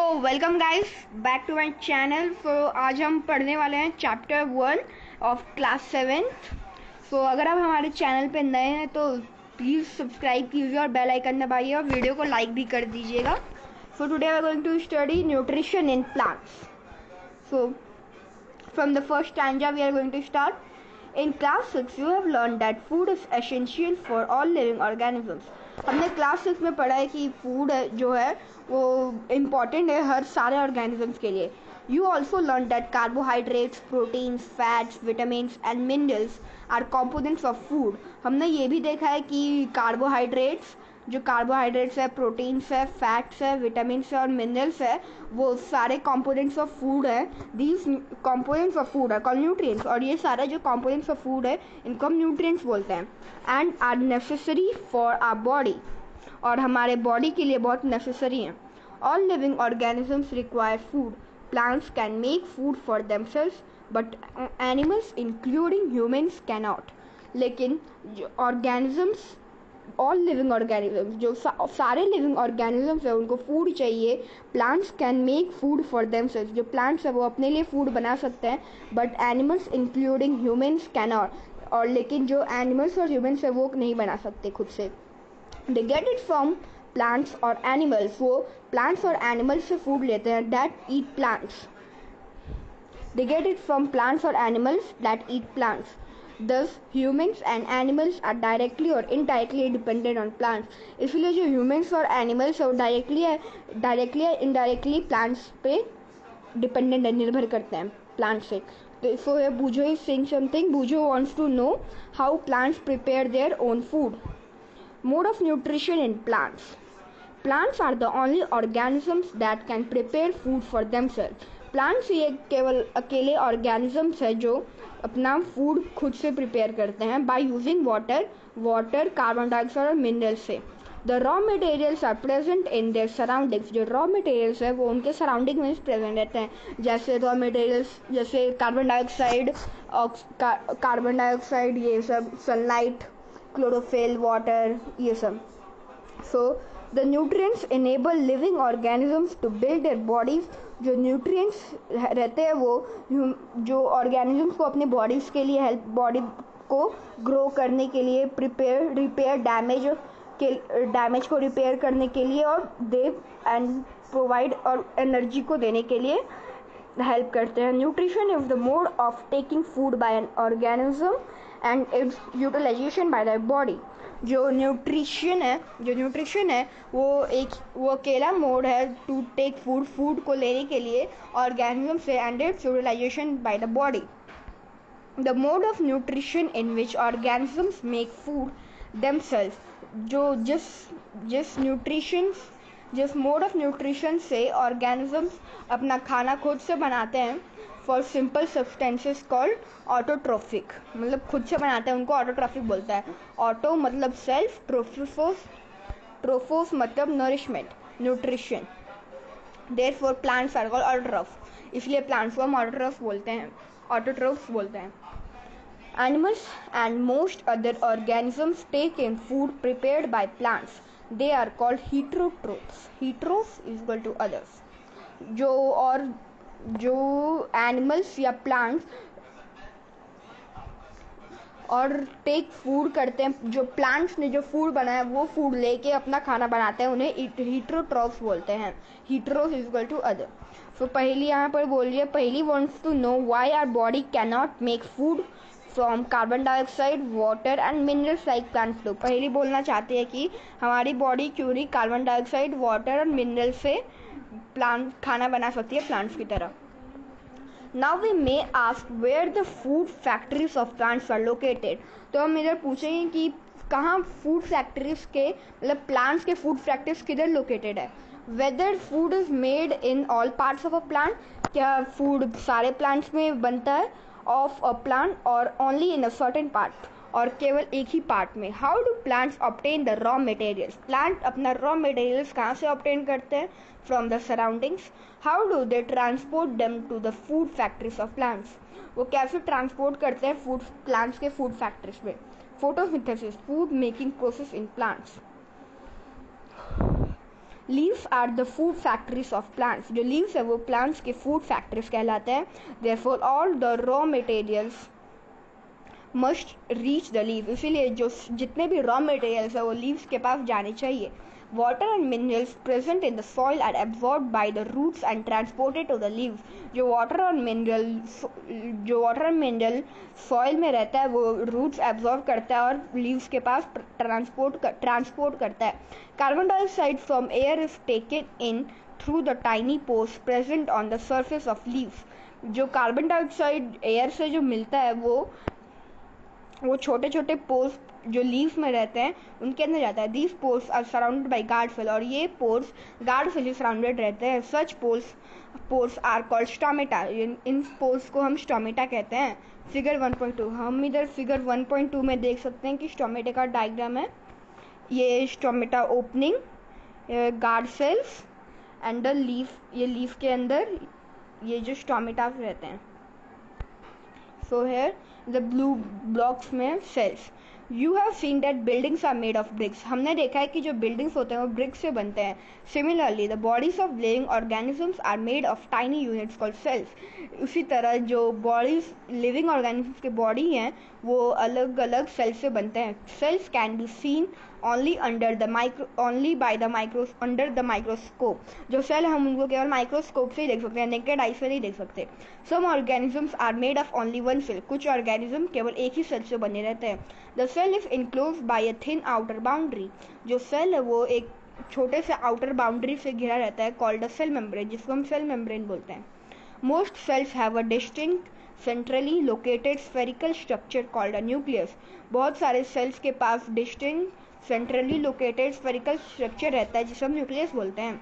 Welcome guys back to my channel. आज हम पढ़ने वाले हैं चैप्टर 1 ऑफ क्लास 7th। अगर आप हमारे चैनल पे नए हैं तो प्लीज़ सब्सक्राइब कीजिए और बेल आइकन दबाइए और वीडियो को लाइक भी कर दीजिएगा। Today we are going to study nutrition in plants. From the first stanza we are going to start. In class 6 you have learned that food is essential for all living organisms। हमने class 6 में पढ़ा है कि food जो है वो important है हर सारे ऑर्गेनिजम्स के लिए। You also learn that carbohydrates, proteins, fats, vitamins and minerals are components of food. हमने ये भी देखा है कि कार्बोहाइड्रेट्स है, प्रोटीन्स है, फैट्स है, विटामिन्स है और मिनरल्स है, वो सारे कंपोनेंट्स ऑफ फूड है। These components of food are called nutrients, और ये सारे जो कंपोनेंट्स ऑफ फूड है इनको हम न्यूट्रिएंट्स बोलते हैं। And are necessary for our body, और हमारे बॉडी के लिए बहुत नेसेसरी हैं। All living organisms require food. Plants can make food for themselves but animals including humans can not. लेकिन जो ऑर्गेनिजम्स, ऑल लिविंग ऑर्गेनिजम्स, जो सारे लिविंग ऑर्गेनिजम्स है उनको फूड चाहिए। Plants can make food for themselves, जो plants है वो अपने लिए फूड बना सकते हैं, but animals including humans can not, और लेकिन जो एनिमल्स और ह्यूमन्स है वो नहीं बना सकते खुद से। They get it from plants और एनिमल्स, वो प्लांट्स और एनिमल्स से फूड लेते हैं that eat plants. They get it from plants और animals that eat plants. Thus, humans and animals are directly or indirectly dependent on plants। इसलिए जो humans और animals है वो directly या indirectly plants पे dependent है, निर्भर करते हैं plants से। So here Bujo is saying something. Bujo wants to know how plants prepare their own food. Mode of nutrition in plants. Plants are the only organisms that can prepare food for themselves। Plants ये केवल अकेले organisms है जो अपना food खुद से prepare करते हैं by using water, carbon dioxide और मिनरल्स से। The raw materials are present in their surroundings. जो रॉ मटेरियल्स है वो उनके सराउंडिंग में प्रेजेंट रहते हैं, जैसे रॉ मटेरियल्स जैसे कार्बन डाइऑक्साइड, ये सब, सनलाइट, क्लोरोफिल, वाटर, ये सब। So the nutrients enable living organisms to build their bodies. जो न्यूट्रिएंट्स रहते हैं वो जो ऑर्गेनिजम्स को अपने बॉडीज़ के लिए बॉडी को ग्रो करने के लिए, रिपेयर डैमेज को रिपेयर करने के लिए, और दे एंड प्रोवाइड और एनर्जी को देने के लिए हेल्प करते हैं। Nutrition is the mode of taking food by an organism and its utilization by the body. जो न्यूट्रिशन है वो अकेला मोड है टू टेक फूड को लेने के लिए ऑर्गेनिज्म से, and its utilization by the body. The mode of nutrition in which organisms make food themselves. जिस मोड ऑफ न्यूट्रिशन से ऑर्गेनिजम्स अपना खाना खुद से बनाते हैं, for simple substances called autotrophic, मतलब खुद से बनाते हैं उनको ऑटोट्रोफिक बोलता है। ऑटो मतलब सेल्फ, ट्रोफोस मतलब nourishment, nutrition. Therefore plants are called autotrophs, इसलिए प्लांट्स को हम ऑटोट्रोफ्स बोलते हैं। Animals and most other organisms take in food prepared by plants. They are called heterotrophs. Heteros is equal to others. जो animals या plants और take food करते हैं, जो प्लांट्स ने जो फूड बनाया वो फूड लेके अपना खाना बनाते हैं, उन्हें हीटरोट्रॉफ्स बोलते हैं। Heteros is equal to other. So Paheli यहाँ पर बोल रही है, Paheli wants to know why our body can not make food from carbon dioxide, water and minerals like plants do. Paheli बोलना चाहती है कि हमारी बॉडी क्यों नहीं कार्बन डाइऑक्साइड, वाटर और मिनरल से प्लांट खाना बना सकती है प्लांट्स की तरह। Now we may ask where the food factories of plants are located. तो हम इधर पूछेंगे कि कहाँ फूड फैक्ट्रीज के, मतलब प्लांट्स के फूड फैक्ट्रीज किधर लोकेटेड है। Whether food is made in all parts of a plant, क्या फूड सारे प्लांट्स में बनता है ऑफ अ प्लांट, और only in a certain part, और केवल एक ही पार्ट में। How do plants obtain the raw materials. Plant अपना रॉ मटेरियल्स कहाँ से ऑब्टेन करते हैं, from the surroundings. How do they transport them to the food factories of plants. वो कैसे ट्रांसपोर्ट करते हैं प्लांट्स के फूड फैक्ट्रीज में। Photosynthesis, food making process in plants. Leaves are the food factories of plants. जो leaves है वो plants के फूड फैक्ट्रीज कहलाते हैं. Therefore all the raw materials must reach the leaf. इसीलिए जो जितने भी रॉ मटेरियल्स है वो लीव्स के पास जाने चाहिए. Water and minerals present in the soil are absorbed by the roots and transported to the leaves. जो water और mineral soil में रहता है वो roots absorb करता है और leaves के पास transport करता है. Carbon dioxide from air is taken in through the tiny pores present on the surface of leaves. जो कार्बन डाइऑक्साइड एयर से जो मिलता है वो छोटे छोटे पोर्स जो लीव्स में रहते हैं उनके अंदर जाता है. These pores are surrounded by guard cell और ये पोर्स गार्ड सेल से सराउंडेड रहते हैं. Such pores are called stomata. इन पोर्स को हम स्टोमेटा कहते हैं. फिगर 1.2 हम इधर फिगर 1.2 में देख सकते हैं कि स्टोमेटा का डायग्राम है. ये stomata opening, guard cells and the leaf. ये लीफ के अंदर ये जो स्टोमेटा रहते हैं. So here the blue blocks में cells. You have seen that buildings are made of bricks. हमने देखा है कि जो बिल्डिंग्स होते हैं वो ब्रिक्स से बनते हैं. Similarly the bodies of living organisms are made of tiny units called cells. उसी तरह जो बॉडीज लिविंग ऑर्गेनिजम्स के बॉडी हैं वो अलग अलग सेल्स से बनते हैं. Cells can be seen under the microscope. जो सेल हम उनको केवल माइक्रोस्कोप से ही देख सकते हैं, नेकेड आई से नहीं देख सकते. Some organisms are made of only one cell. कुछ ऑर्गेनिज्म केवल एक ही सेल से बने रहते हैं. The cell is enclosed by a thin outer boundary. जो सेल है वो एक छोटे से आउटर बाउंड्री से घिरा रहता है कॉल्ड अ सेल मेम्ब्रेन, जिसको हम सेल मेम्ब्रेन बोलते हैं. Most cells have a distinct centrally located spherical structure called a nucleus. बहुत सारे सेल्स के पास distinct centrally located spherical structure रहता है जिसे हम न्यूक्लियस बोलते हैं.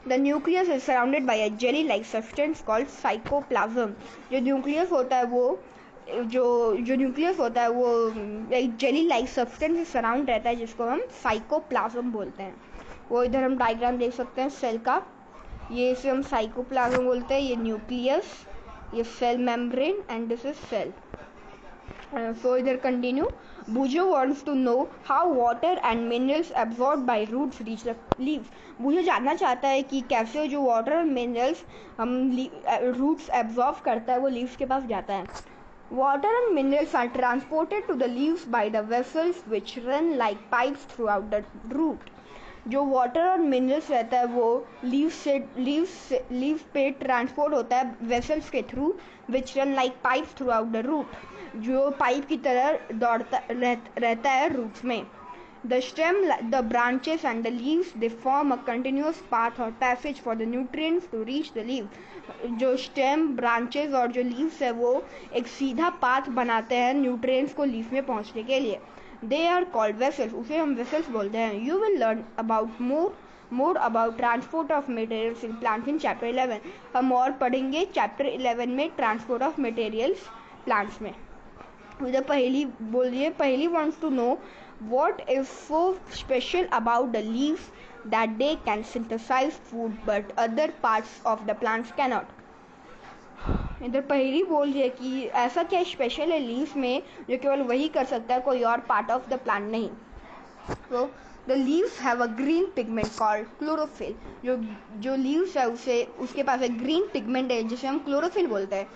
The nucleus is surrounded by a jelly like substance called cytoplasm. जो न्यूक्लियस होता है वो एक जेली लाइक सब्सटेंस से सराउंड रहता है जिसको हम साइकोप्लाज्म बोलते हैं. वो इधर हम डायग्राम देख सकते हैं सेल का. ये इसे हम साइकोप्लाज्म बोलते हैं. ये न्यूक्लियस, ये cell membrane and this is cell. So either continue. Bujo wants to know how water and minerals absorbed by roots reach the leaves. बुझो जानना चाहता है कि कैसे जो वाटर और मिनरल्स हम रूट्स एब्जॉर्ब करता है वो लीव्स के पास जाता है. Water and minerals are transported to the leaves by the vessels which run like pipes throughout the root. जो वाटर और मिनरल्स रहता है वो लीव्स पे ट्रांसपोर्ट होता है वेसल्स के through which run like pipes throughout the root. जो पाइप की तरह दौड़ता रहता है रूट्स में. The stem, the branches and the leaves they form a continuous path और passage for the nutrients to reach the leave. जो stem, branches और जो लीव्स है वो एक सीधा पाथ बनाते हैं न्यूट्रिएंट्स को लीफ में पहुंचने के लिए. They are called vessels. उसे हम vessels बोलते हैं. You will learn about more about transport of materials in plants in chapter 11. हम और पढ़ेंगे chapter 11 में transport of materials plants में. मुझे पहली wants to know what is so special about the leaves that they can synthesize food but other parts of the plants cannot. इधर पहली बोल रही है कि ऐसा क्या स्पेशल है लीव्स में जो केवल वही कर सकता है, कोई और पार्ट ऑफ द प्लांट नहीं. तो the leaves have a green pigment called chlorophyll. जो लीव्स है उसके पास एक ग्रीन पिगमेंट है जिसे हम क्लोरोफिल बोलते हैं.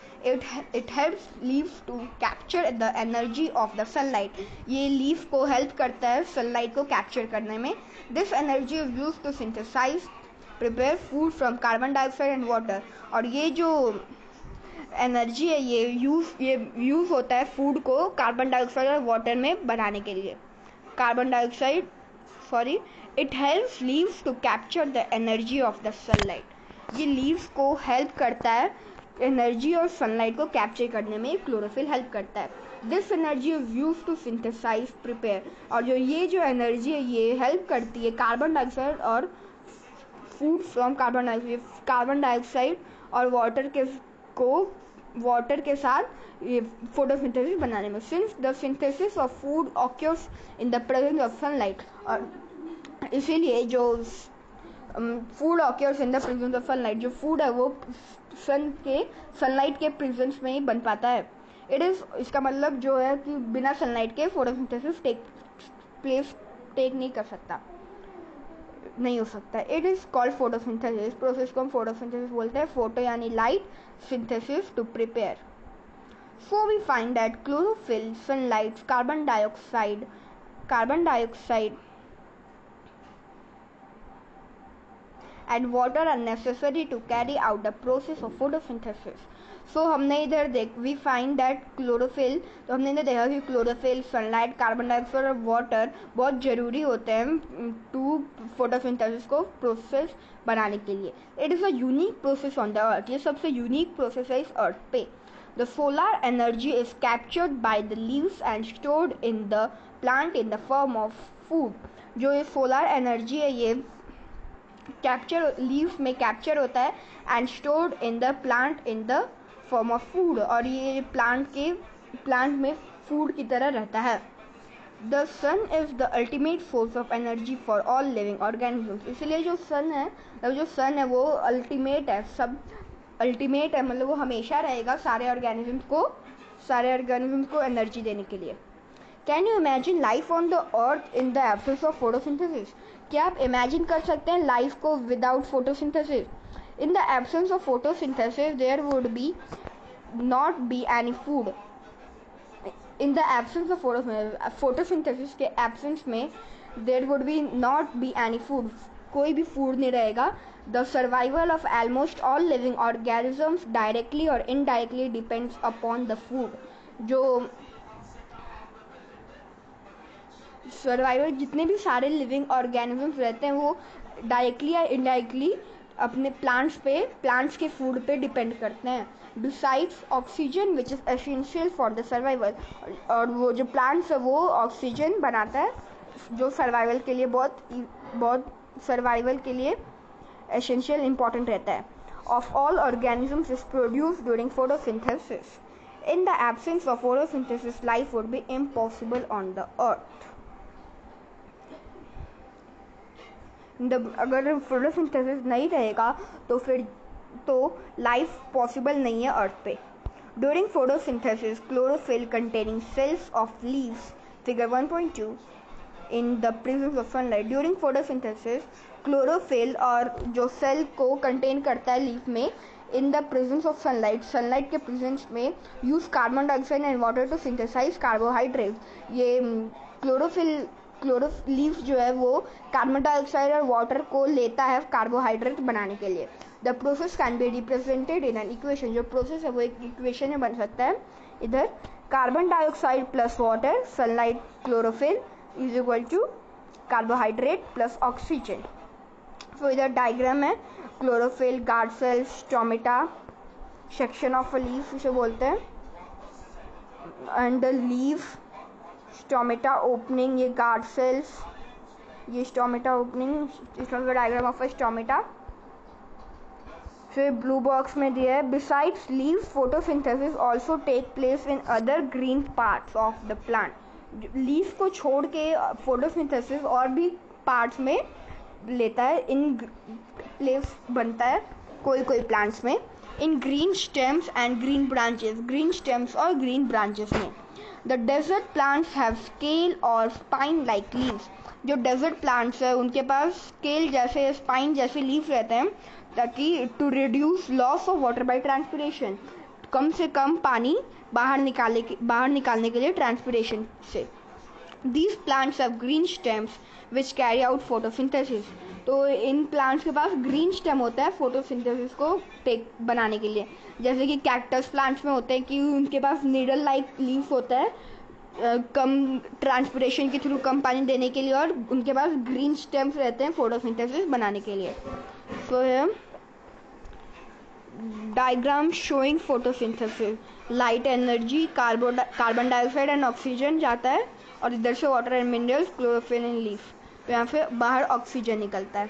It helps leaves to capture the energy of the sunlight. ये लीफ को हेल्प करता है सनलाइट को कैप्चर करने में. This energy is used to synthesise prepare food from carbon dioxide and water. और ये जो एनर्जी है ये यूज होता है फूड को कार्बन डाइऑक्साइड और वाटर में बनाने के लिए. It helps leaves to capture the energy of the sunlight. ये लीव्स को हेल्प करता है एनर्जी और सनलाइट को कैप्चर करने में. क्लोरोफिल हेल्प करता है. This energy is use to synthesise prepare. और जो एनर्जी है ये हेल्प करती है कार्बन डाइऑक्साइड और फूड फ्रॉम कार्बन डाइऑक्साइड और वाटर के साथ ये फोटोसिंथेसिस बनाने में. Since the synthesis of food occurs in the presence of sunlight. और इसीलिए जो food occurs in the presence of sunlight, जो फूड है वो सनलाइट के प्रेजेंस में ही बन पाता है. इसका मतलब जो है कि बिना सनलाइट के फोटोसिंथेसिस टेक नहीं कर सकता. नहीं हो सकता. It is called photosynthesis. Process को हम फोटोसिंथेसिस बोलते हैं. फोटो यानी light, synthesis to prepare. So we find that chlorophyll, sunlight, carbon dioxide and water are necessary to carry out the process of photosynthesis. So हमने इधर we find that chlorophyll, तो हमने इधर देखा कि chlorophyll, sunlight, carbon dioxide और water बहुत ज़रूरी होते हैं to photosynthesis को process बनाने के लिए. It is a unique process on the earth. ये सबसे unique process है इस earth पे. The solar energy is captured by the leaves and stored in the plant in the form of food. जो ये solar energy है ये capture leaves में कैप्चर होता है and stored in the plant in the form of food. और ये plant में फूड की तरह रहता है. The sun is the ultimate source of energy for all living organisms. इसलिए जो सन है वो अल्टीमेट है. सब अल्टीमेट है, मतलब वो हमेशा रहेगा सारे ऑर्गेनिजम्स को एनर्जी देने के लिए. Can you imagine life on the earth in the absence of photosynthesis. क्या आप इमेजिन कर सकते हैं लाइफ को without photosynthesis. In the absence of photosynthesis there would be not be any food. In the absence of photosynthesis के absence में there would be not be any food. कोई भी फूड नहीं रहेगा. The survival of almost all living organisms directly और indirectly depends upon the food. जो survival जितने भी सारे लिविंग ऑर्गेनिजम्स रहते हैं वो डायरेक्टली या इनडायरेक्टली अपने प्लांट्स के फूड पे डिपेंड करते हैं. Besides oxygen which is essential for the survival. और वो जो प्लांट्स है वो ऑक्सीजन बनाता है जो सर्वाइवल के लिए बहुत सर्वाइवल के लिए एसेंशियल इंपॉर्टेंट रहता है. Of all organisms is produce during photosynthesis. In the absence of photosynthesis life would be impossible on the अर्थ. अगर फोटोसिंथेसिस नहीं रहेगा तो लाइफ पॉसिबल नहीं है अर्थ पे. During photosynthesis chlorophyll containing cells of leaves figure 1.2 in the presence of sunlight. During photosynthesis chlorophyll और जो cell को कंटेन करता है लीफ में in the presence of sunlight के प्रेजेंस में use carbon dioxide and water to synthesise carbohydrate. ये leaves जो है वो कार्बन डाइऑक्साइड और वाटर को लेता है कार्बोहाइड्रेट बनाने के लिए. The process can be represented in an equation. जो प्रोसेस है वो एक इक्वेशन में बन सकता है. इधर carbon dioxide plus water sunlight chlorophyll is equal to carbohydrate plus oxygen. तो इधर डायग्राम है. Chlorophyll, guard cells, stomata, section of a leaf उसे बोलते हैं. And the leaf, stomata opening, ये गार्ड सेल्स, ये स्टोमेटा ओपनिंग. इसमें डायग्राम ऑफ अ स्टोमेटा. फिर ब्लू बॉक्स में दिया है besides leaves photosynthesis also take place in other green parts of the plant. Leaf को छोड़ के फोटोसिंथेसिस और भी पार्ट्स में लेता है. इन प्लेस बनता है कोई प्लांट्स में. In green stems and green branches. Green stems और ग्रीन ब्रांचेस में. The desert plants have scale और स्पाइन लाइक लीव्स. जो डेजर्ट प्लांट्स है उनके पास स्केल जैसे स्पाइन जैसे लीव्स रहते हैं ताकि to reduce loss of water by transpiration. कम से कम पानी बाहर निकालने के लिए ट्रांसपिरेशन से. These plants have green stems which carry out photosynthesis. तो इन प्लांट्स के पास ग्रीन स्टेम होता है फोटोसिंथेसिस को बनाने के लिए. जैसे कि कैक्टस प्लांट्स में होते हैं कि उनके पास नीडल लाइक लीफ होता है कम ट्रांसपिरेशन के थ्रू कम पानी देने के लिए, और उनके पास ग्रीन स्टेम्स रहते हैं फोटोसिंथेसिस बनाने के लिए. So diagram showing photosynthesis. Light energy carbon dioxide and oxygen जाता है और इधर से water and minerals chlorophyll and leaf. तो यहाँ पे बाहर ऑक्सीजन निकलता है.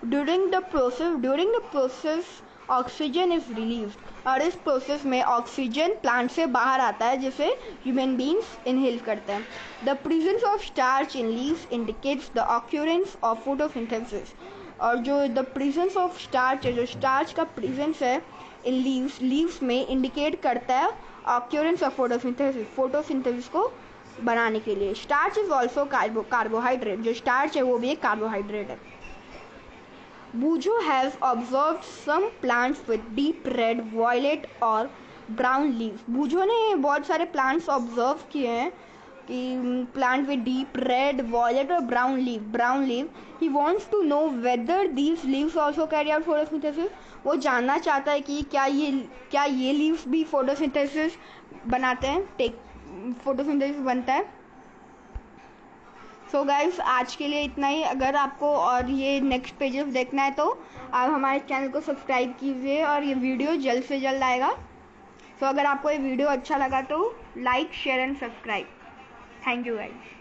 During the process oxygen is relieved. और इस प्रोसेस में ऑक्सीजन प्लांट से बाहर आता है जिसे ह्यूमन बींग्स इनहेल करते हैं. The presence of starch in leaves indicates the occurrence of photosynthesis. और जो द प्रेजेंस ऑफ स्टार्च है, जो स्टार्च का प्रेजेंस है इन लीव्स में इंडिकेट करता है ऑक्यूरेंस ऑफ फोटोसिंथेसिस. फोटोसिंथेसिस को बनाने के लिए। स्टार्च इज ऑल्सो कार्बोहाइड्रेट, जो स्टार्च है वो भी एक कार्बोहाइड्रेट है। Boojho has observed some plants with deep red, violet और ब्राउन लीव्स। बूजो ने बहुत सारे प्लांट्स ऑब्जर्व किए हैं कि plant with deep red, violet और brown leave. He wants to know whether these leaves also carry out photosynthesis. वो जानना चाहता है कि क्या ये लीव्स भी फोटोसिंथेसिस बनाते हैं, फोटोसिंथेसिस बनता है। सो गाइस, आज के लिए इतना ही। अगर आपको और ये नेक्स्ट पेजेस देखना है तो आप हमारे चैनल को सब्सक्राइब कीजिए और ये वीडियो जल्द से जल्द आएगा। सो अगर आपको ये वीडियो अच्छा लगा तो like, share and subscribe. Thank you guys.